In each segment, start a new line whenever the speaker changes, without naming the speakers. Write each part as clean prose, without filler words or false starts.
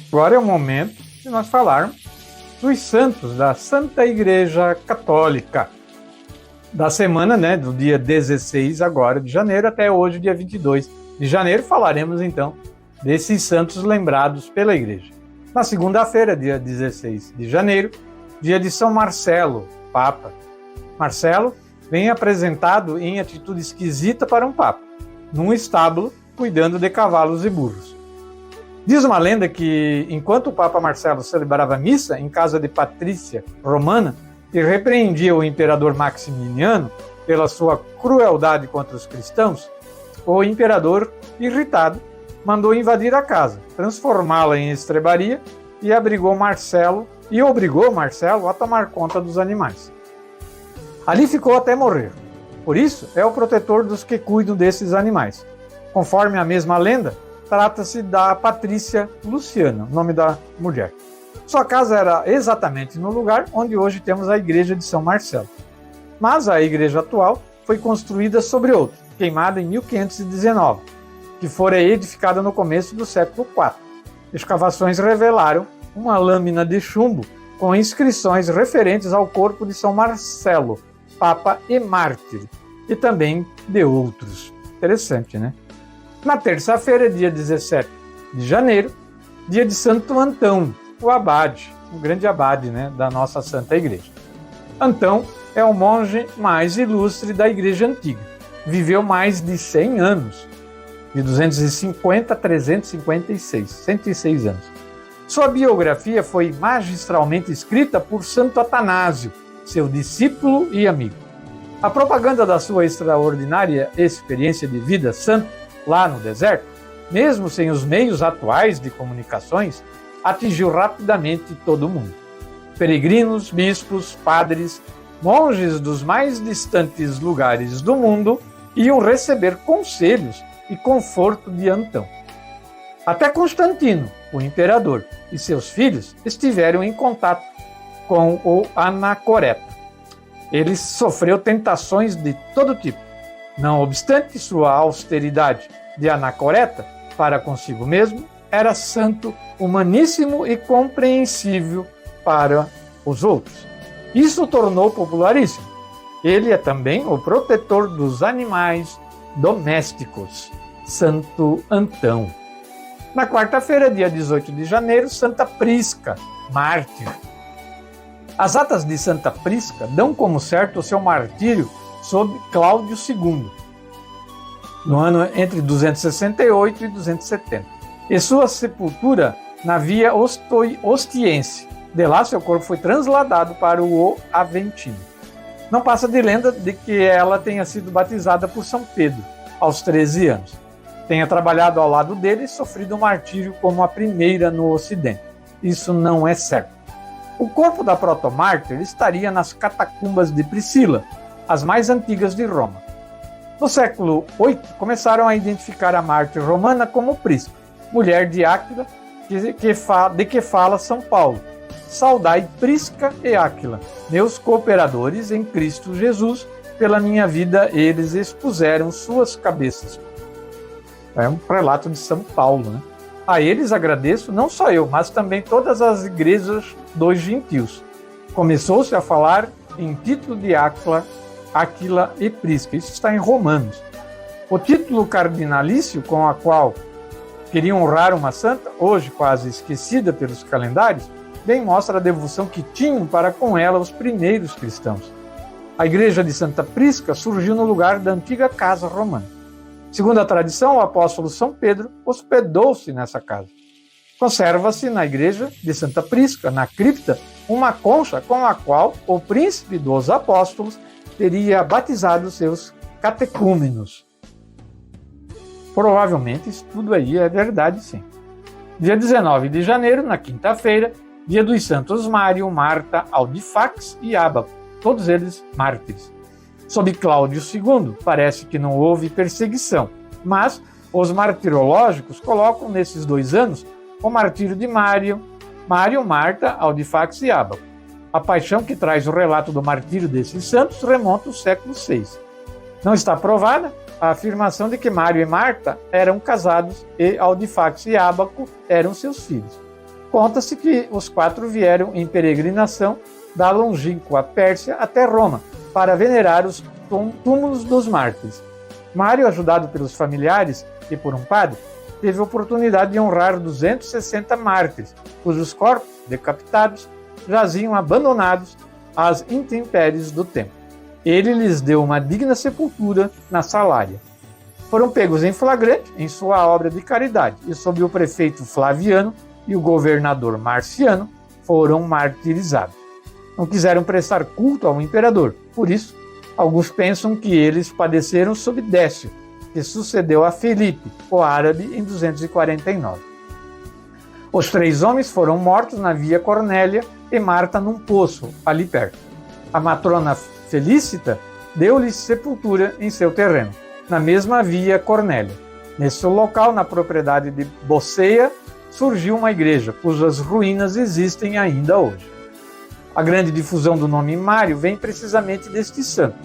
Agora é o momento de nós falarmos dos santos da Santa Igreja Católica. Da semana, do dia 16 agora de janeiro até hoje, dia 22 de janeiro, falaremos então desses santos lembrados pela Igreja. Na segunda-feira, dia 16 de janeiro, dia de São Marcelo, Papa. Marcelo vem apresentado em atitude esquisita para um Papa, num estábulo cuidando de cavalos e burros. Diz uma lenda que, enquanto o Papa Marcelo celebrava missa em casa de Patrícia Romana e repreendia o imperador Maximiano pela sua crueldade contra os cristãos, o imperador, irritado, mandou invadir a casa, transformá-la em estrebaria e obrigou Marcelo a tomar conta dos animais. Ali ficou até morrer. Por isso, é o protetor dos que cuidam desses animais. Conforme a mesma lenda, trata-se da Patrícia Luciana, nome da mulher. Sua casa era exatamente no lugar onde hoje temos a igreja de São Marcelo. Mas a igreja atual foi construída sobre outra, queimada em 1519, que fora edificada no começo do século IV. Escavações revelaram uma lâmina de chumbo com inscrições referentes ao corpo de São Marcelo, Papa e mártir, e também de outros. Interessante, né? Na terça-feira, dia 17 de janeiro, dia de Santo Antão, o abade, o grande abade, da nossa Santa Igreja. Antão é o monge mais ilustre da Igreja Antiga. Viveu mais de 100 anos, de 250 a 356, 106 anos. Sua biografia foi magistralmente escrita por Santo Atanásio, seu discípulo e amigo. A propaganda da sua extraordinária experiência de vida santa lá no deserto, mesmo sem os meios atuais de comunicações, atingiu rapidamente todo mundo. Peregrinos, bispos, padres, monges dos mais distantes lugares do mundo iam receber conselhos e conforto de Antão. Até Constantino, o imperador, e seus filhos estiveram em contato com o Anacoreta. Ele sofreu tentações de todo tipo. Não obstante sua austeridade de Anacoreta para consigo mesmo, era santo, humaníssimo e compreensível para os outros. Isso o tornou popularíssimo. Ele é também o protetor dos animais domésticos, Santo Antão. Na quarta-feira, dia 18 de janeiro, Santa Prisca, mártir. As atas de Santa Prisca dão como certo o seu martírio sob Cláudio II, no ano entre 268 e 270, e sua sepultura na Via Ostiense. De lá, seu corpo foi trasladado para o Aventino. Não passa de lenda de que ela tenha sido batizada por São Pedro, aos 13 anos. Tenha trabalhado ao lado dele e sofrido um martírio como a primeira no Ocidente. Isso não é certo. O corpo da protomártir estaria nas catacumbas de Priscila, as mais antigas de Roma. No século VIII, começaram a identificar a mártir romana como Prisca, mulher de Áquila, de que fala São Paulo. Saudai Prisca e Áquila, meus cooperadores em Cristo Jesus, pela minha vida eles expuseram suas cabeças. É um prelato de São Paulo, A eles agradeço, não só eu, mas também todas as igrejas dos gentios. Começou-se a falar em título de Áquila e Prisca. Isso está em Romanos. O título cardinalício com a qual queriam honrar uma santa, hoje quase esquecida pelos calendários, bem mostra a devoção que tinham para com ela os primeiros cristãos. A igreja de Santa Prisca surgiu no lugar da antiga casa romana. Segundo a tradição, o apóstolo São Pedro hospedou-se nessa casa. Conserva-se na igreja de Santa Prisca, na cripta, uma concha com a qual o príncipe dos apóstolos teria batizado seus catecúmenos. Provavelmente isso tudo aí é verdade, sim. Dia 19 de janeiro, na quinta-feira, dia dos santos Mário, Marta, Audifax e Ábaco, todos eles mártires. Sob Cláudio II, parece que não houve perseguição, mas os martirológicos colocam nesses 2 anos o martírio de Mário, Marta, Audifax e Ábaco. A paixão que traz o relato do martírio desses santos remonta ao século VI. Não está provada a afirmação de que Mário e Marta eram casados e Audifax e Ábaco eram seus filhos. Conta-se que os 4 vieram em peregrinação da longínqua Pérsia até Roma para venerar os túmulos dos mártires. Mário, ajudado pelos familiares e por um padre, teve a oportunidade de honrar 260 mártires, cujos corpos, decapitados, jaziam abandonados às intempéries do tempo. Ele lhes deu uma digna sepultura na Salária. Foram pegos em flagrante em sua obra de caridade e, sob o prefeito Flaviano e o governador Marciano, foram martirizados. Não quiseram prestar culto ao imperador, por isso, alguns pensam que eles padeceram sob Décio, que sucedeu a Felipe, o árabe, em 249. Os 3 homens foram mortos na Via Cornélia e Marta num poço, ali perto. A matrona Felicita deu-lhes sepultura em seu terreno, na mesma Via Cornélia. Nesse local, na propriedade de Boceia, surgiu uma igreja, cujas ruínas existem ainda hoje. A grande difusão do nome Mário vem precisamente deste santo.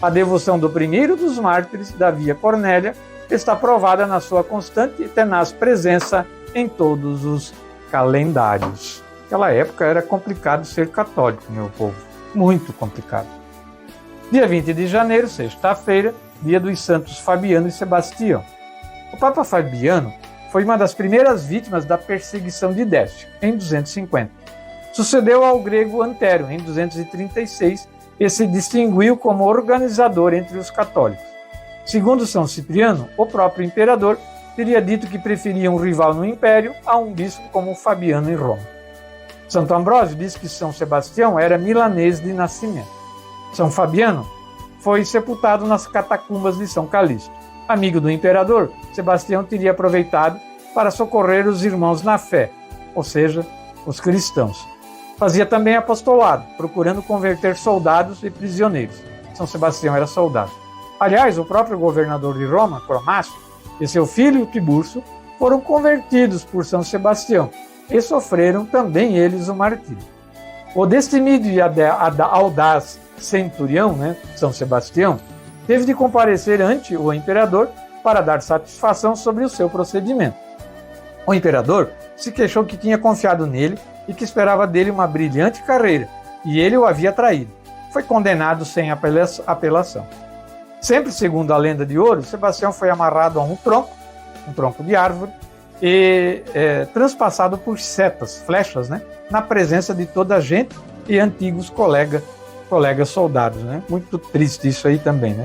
A devoção do primeiro dos mártires da Via Cornélia está provada na sua constante e tenaz presença em todos os calendários. Naquela época era complicado ser católico, meu povo, muito complicado. Dia 20 de janeiro, sexta-feira, dia dos santos Fabiano e Sebastião. O Papa Fabiano foi uma das primeiras vítimas da perseguição de Décio, em 250. Sucedeu ao grego Antério, em 236, e se distinguiu como organizador entre os católicos. Segundo São Cipriano, o próprio imperador teria dito que preferia um rival no império a um bispo como Fabiano em Roma. Santo Ambrósio diz que São Sebastião era milanês de nascimento. São Fabiano foi sepultado nas catacumbas de São Calixto. Amigo do imperador, Sebastião teria aproveitado para socorrer os irmãos na fé, ou seja, os cristãos. Fazia também apostolado, procurando converter soldados e prisioneiros. São Sebastião era soldado. Aliás, o próprio governador de Roma, Cromácio, e seu filho Tiburcio foram convertidos por São Sebastião e sofreram também eles o martírio. O destemido e audaz centurião, São Sebastião, teve de comparecer ante o imperador para dar satisfação sobre o seu procedimento. O imperador se queixou que tinha confiado nele e que esperava dele uma brilhante carreira, e ele o havia traído. Foi condenado sem apelação. Sempre segundo a lenda de ouro, Sebastião foi amarrado a um tronco de árvore, e transpassado por setas, flechas, na presença de toda a gente e antigos colegas soldados. Muito triste isso aí também.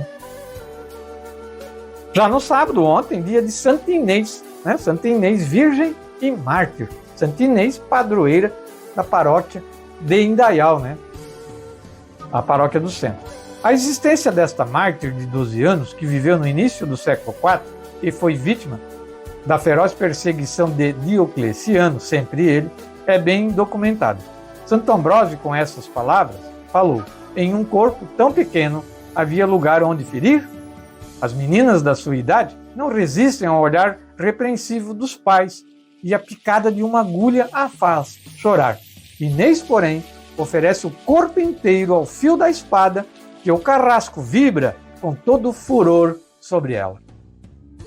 Já no sábado, ontem, dia de Santa Inês, Santa Inês Virgem e Mártir. Santa Inês, padroeira da paróquia de Indaial, a paróquia do centro. A existência desta mártir de 12 anos, que viveu no início do século IV e foi vítima da feroz perseguição de Diocleciano, sempre ele, é bem documentada. Santo Ambrósio, com essas palavras, falou: em um corpo tão pequeno havia lugar onde ferir? As meninas da sua idade não resistem ao olhar repreensivo dos pais, e a picada de uma agulha a faz chorar. Inês, porém, oferece o corpo inteiro ao fio da espada, que o carrasco vibra com todo o furor sobre ela.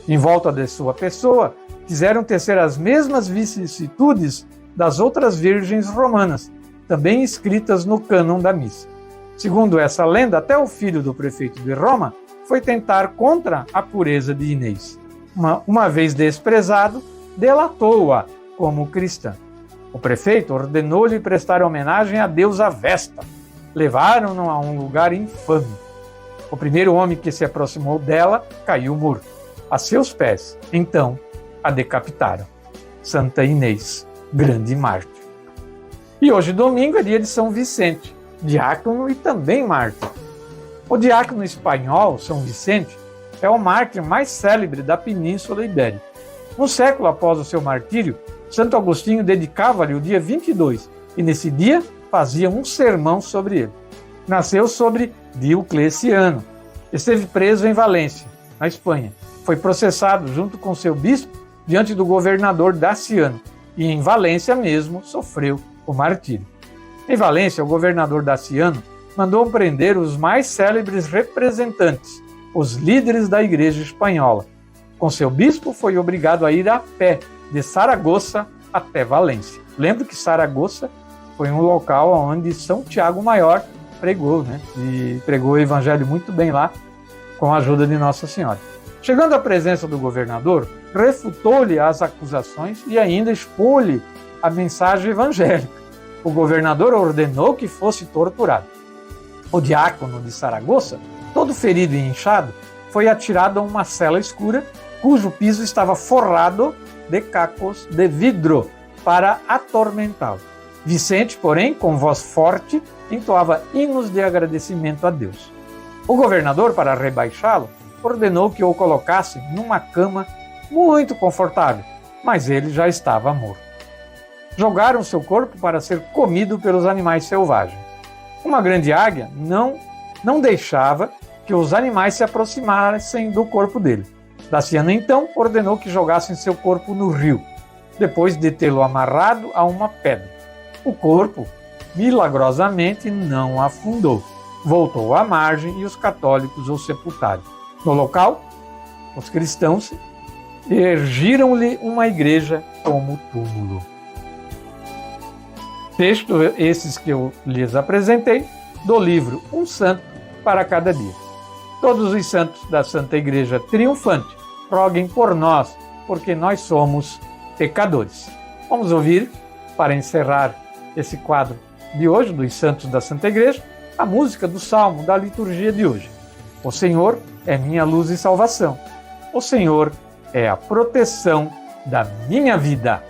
Em volta de sua pessoa, quiseram tecer as mesmas vicissitudes das outras virgens romanas, também escritas no cânon da missa. Segundo essa lenda, até o filho do prefeito de Roma foi tentar contra a pureza de Inês. Uma vez desprezado, delatou-a como cristã. O prefeito ordenou-lhe prestar homenagem à deusa Vesta. Levaram-no a um lugar infame. O primeiro homem que se aproximou dela caiu morto a seus pés. Então a decapitaram. Santa Inês, grande mártir. E hoje, domingo, é dia de São Vicente, diácono e também mártir. O diácono espanhol, São Vicente, é o mártir mais célebre da Península Ibérica. Um século após o seu martírio, Santo Agostinho dedicava-lhe o dia 22, e nesse dia fazia um sermão sobre ele. Nasceu sobre Diocleciano. Esteve preso em Valência, na Espanha. Foi processado junto com seu bispo diante do governador Daciano, e em Valência mesmo sofreu o martírio. Em Valência, o governador Daciano mandou prender os mais célebres representantes, os líderes da Igreja espanhola. Com seu bispo, foi obrigado a ir a pé de Saragoça até Valência. Lembro que Saragoça foi um local onde São Tiago Maior pregou, né? E pregou o evangelho muito bem lá, com a ajuda de Nossa Senhora. Chegando à presença do governador, refutou-lhe as acusações e ainda expôs-lhe a mensagem evangélica. O governador ordenou que fosse torturado. O diácono de Saragoça, todo ferido e inchado, foi atirado a uma cela escura, cujo piso estava forrado de cacos de vidro para atormentá-lo. Vicente, porém, com voz forte, entoava hinos de agradecimento a Deus. O governador, para rebaixá-lo, ordenou que o colocassem numa cama muito confortável, mas ele já estava morto. Jogaram seu corpo para ser comido pelos animais selvagens. Uma grande águia não deixava que os animais se aproximassem do corpo dele. Daciano, então, ordenou que jogassem seu corpo no rio, depois de tê-lo amarrado a uma pedra. O corpo, milagrosamente, não afundou. Voltou à margem e os católicos o sepultaram. No local, os cristãos erigiram-lhe uma igreja como túmulo. Texto esses que eu lhes apresentei do livro Um Santo para Cada Dia. Todos os santos da Santa Igreja Triunfante roguem por nós, porque nós somos pecadores. Vamos ouvir, para encerrar esse quadro de hoje, dos santos da Santa Igreja, a música do Salmo da liturgia de hoje. O Senhor é minha luz e salvação. O Senhor é a proteção da minha vida.